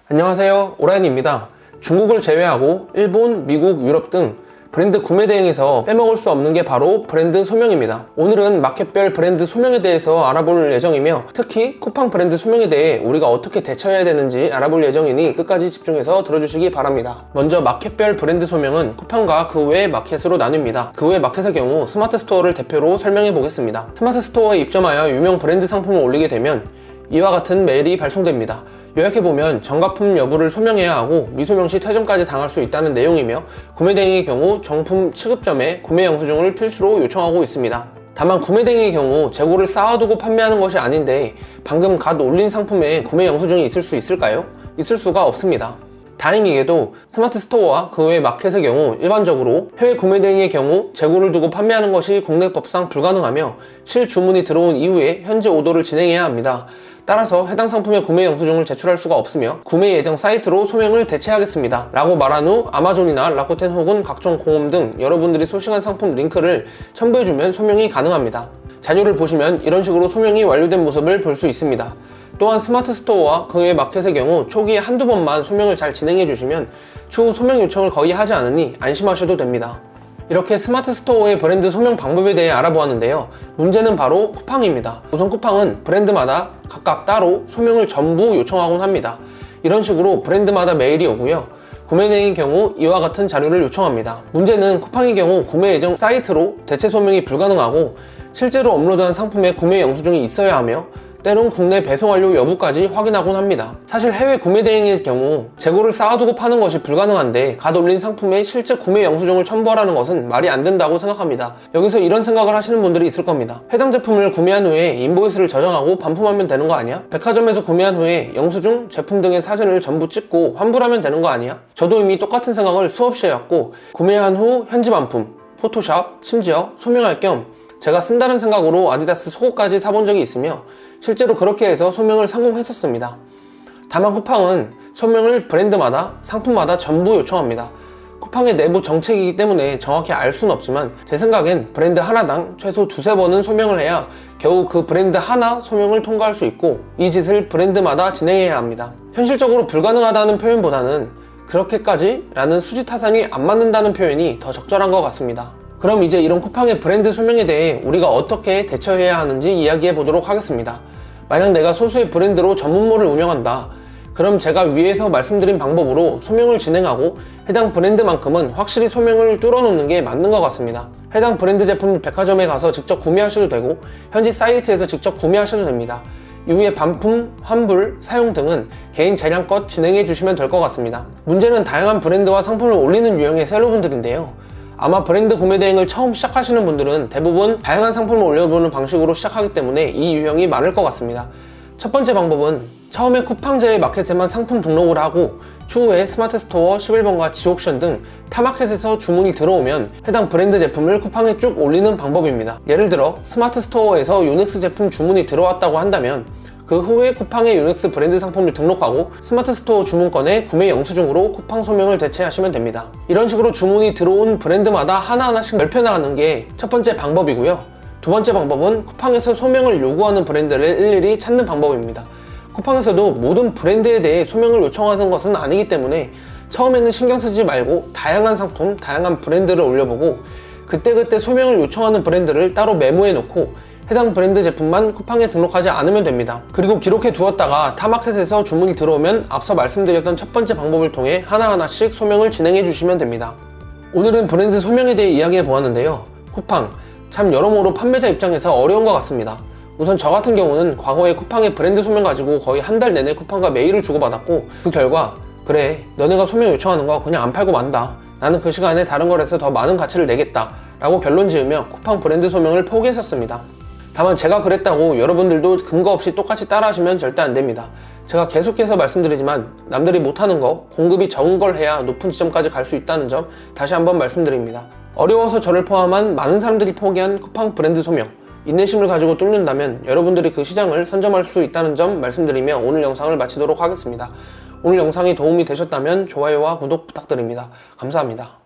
안녕하세요, 오라인입니다. 중국을 제외하고 일본, 미국, 유럽 등 브랜드 구매 대행에서 빼먹을 수 없는 게 바로 브랜드 소명입니다. 오늘은 마켓별 브랜드 소명에 대해서 알아볼 예정이며, 특히 쿠팡 브랜드 소명에 대해 우리가 어떻게 대처해야 되는지 알아볼 예정이니 끝까지 집중해서 들어주시기 바랍니다. 먼저 마켓별 브랜드 소명은 쿠팡과 그 외 마켓으로 나뉩니다. 그 외 마켓의 경우 스마트 스토어를 대표로 설명해 보겠습니다. 스마트 스토어에 입점하여 유명 브랜드 상품을 올리게 되면 이와 같은 메일이 발송됩니다. 요약해보면 정가품 여부를 소명해야 하고 미소명 시 퇴점까지 당할 수 있다는 내용이며, 구매 대행의 경우 정품 취급점에 구매 영수증을 필수로 요청하고 있습니다. 다만 구매 대행의 경우 재고를 쌓아두고 판매하는 것이 아닌데 방금 갓 올린 상품에 구매 영수증이 있을 수 있을까요? 있을 수가 없습니다. 다행히게도 스마트 스토어와 그 외 마켓의 경우 일반적으로 해외 구매 대행의 경우 재고를 두고 판매하는 것이 국내법상 불가능하며 실주문이 들어온 이후에 현재 오더를 진행해야 합니다. 따라서 해당 상품의 구매 영수증을 제출할 수가 없으며 구매 예정 사이트로 소명을 대체하겠습니다 라고 말한 후 아마존이나 라쿠텐 혹은 각종 공홈 등 여러분들이 소싱한 상품 링크를 첨부해주면 소명이 가능합니다. 자료를 보시면 이런 식으로 소명이 완료된 모습을 볼 수 있습니다. 또한 스마트 스토어와 그 외 마켓의 경우 초기에 한두 번만 소명을 잘 진행해 주시면 추후 소명 요청을 거의 하지 않으니 안심하셔도 됩니다. 이렇게 스마트 스토어의 브랜드 소명 방법에 대해 알아보았는데요. 문제는 바로 쿠팡입니다. 우선 쿠팡은 브랜드마다 각각 따로 소명을 전부 요청하곤 합니다. 이런 식으로 브랜드마다 메일이 오고요. 구매 대행의 경우 이와 같은 자료를 요청합니다. 문제는 쿠팡의 경우 구매 예정 사이트로 대체 소명이 불가능하고 실제로 업로드한 상품에 구매 영수증이 있어야 하며 때론 국내 배송 완료 여부까지 확인하곤 합니다. 사실 해외 구매 대행의 경우 재고를 쌓아두고 파는 것이 불가능한데 갓 올린 상품에 실제 구매 영수증을 첨부하라는 것은 말이 안 된다고 생각합니다. 여기서 이런 생각을 하시는 분들이 있을 겁니다. 해당 제품을 구매한 후에 인보이스를 저장하고 반품하면 되는 거 아니야? 백화점에서 구매한 후에 영수증, 제품 등의 사진을 전부 찍고 환불하면 되는 거 아니야? 저도 이미 똑같은 생각을 수없이 해왔고, 구매한 후 현지 반품, 포토샵, 심지어 소명할 겸 제가 쓴다는 생각으로 아디다스 속옷까지 사본 적이 있으며 실제로 그렇게 해서 소명을 성공했었습니다. 다만 쿠팡은 소명을 브랜드마다 상품마다 전부 요청합니다. 쿠팡의 내부 정책이기 때문에 정확히 알 수는 없지만 제 생각엔 브랜드 하나당 최소 두세 번은 소명을 해야 겨우 그 브랜드 하나 소명을 통과할 수 있고, 이 짓을 브랜드마다 진행해야 합니다. 현실적으로 불가능하다는 표현보다는 그렇게까지 라는 수지타산이 안 맞는다는 표현이 더 적절한 것 같습니다. 그럼 이제 이런 쿠팡의 브랜드 소명에 대해 우리가 어떻게 대처해야 하는지 이야기해 보도록 하겠습니다. 만약 내가 소수의 브랜드로 전문몰을 운영한다. 그럼 제가 위에서 말씀드린 방법으로 소명을 진행하고 해당 브랜드만큼은 확실히 소명을 뚫어놓는 게 맞는 것 같습니다. 해당 브랜드 제품을 백화점에 가서 직접 구매하셔도 되고 현지 사이트에서 직접 구매하셔도 됩니다. 이후에 반품, 환불, 사용 등은 개인 재량껏 진행해 주시면 될 것 같습니다. 문제는 다양한 브랜드와 상품을 올리는 유형의 셀러분들인데요. 아마 브랜드 구매 대행을 처음 시작하시는 분들은 대부분 다양한 상품을 올려보는 방식으로 시작하기 때문에 이 유형이 많을 것 같습니다. 첫 번째 방법은 처음에 쿠팡제의 마켓에만 상품 등록을 하고 추후에 스마트 스토어, 11번가, 지옥션 등 타 마켓에서 주문이 들어오면 해당 브랜드 제품을 쿠팡에 쭉 올리는 방법입니다. 예를 들어 스마트 스토어에서 요넥스 제품 주문이 들어왔다고 한다면 그 후에 쿠팡의 요넥스 브랜드 상품을 등록하고 스마트 스토어 주문건에 구매 영수증으로 쿠팡 소명을 대체하시면 됩니다. 이런 식으로 주문이 들어온 브랜드마다 하나하나씩 넓혀나가는 게 첫 번째 방법이고요. 두 번째 방법은 쿠팡에서 소명을 요구하는 브랜드를 일일이 찾는 방법입니다. 쿠팡에서도 모든 브랜드에 대해 소명을 요청하는 것은 아니기 때문에 처음에는 신경 쓰지 말고 다양한 상품, 다양한 브랜드를 올려보고 그때그때 소명을 요청하는 브랜드를 따로 메모해 놓고 해당 브랜드 제품만 쿠팡에 등록하지 않으면 됩니다. 그리고 기록해 두었다가 타마켓에서 주문이 들어오면 앞서 말씀드렸던 첫 번째 방법을 통해 하나하나씩 소명을 진행해 주시면 됩니다. 오늘은 브랜드 소명에 대해 이야기해 보았는데요. 쿠팡, 참 여러모로 판매자 입장에서 어려운 것 같습니다. 우선 저 같은 경우는 과거에 쿠팡의 브랜드 소명 가지고 거의 한 달 내내 쿠팡과 메일을 주고받았고, 그 결과 그래, 너네가 소명 요청하는 거 그냥 안 팔고 만다. 나는 그 시간에 다른 거래에서 더 많은 가치를 내겠다 라고 결론 지으며 쿠팡 브랜드 소명을 포기했었습니다. 다만 제가 그랬다고 여러분들도 근거 없이 똑같이 따라 하시면 절대 안 됩니다. 제가 계속해서 말씀드리지만 남들이 못하는 거, 공급이 적은 걸 해야 높은 지점까지 갈 수 있다는 점 다시 한번 말씀드립니다. 어려워서 저를 포함한 많은 사람들이 포기한 쿠팡 브랜드 소명, 인내심을 가지고 뚫는다면 여러분들이 그 시장을 선점할 수 있다는 점 말씀드리며 오늘 영상을 마치도록 하겠습니다. 오늘 영상이 도움이 되셨다면 좋아요와 구독 부탁드립니다. 감사합니다.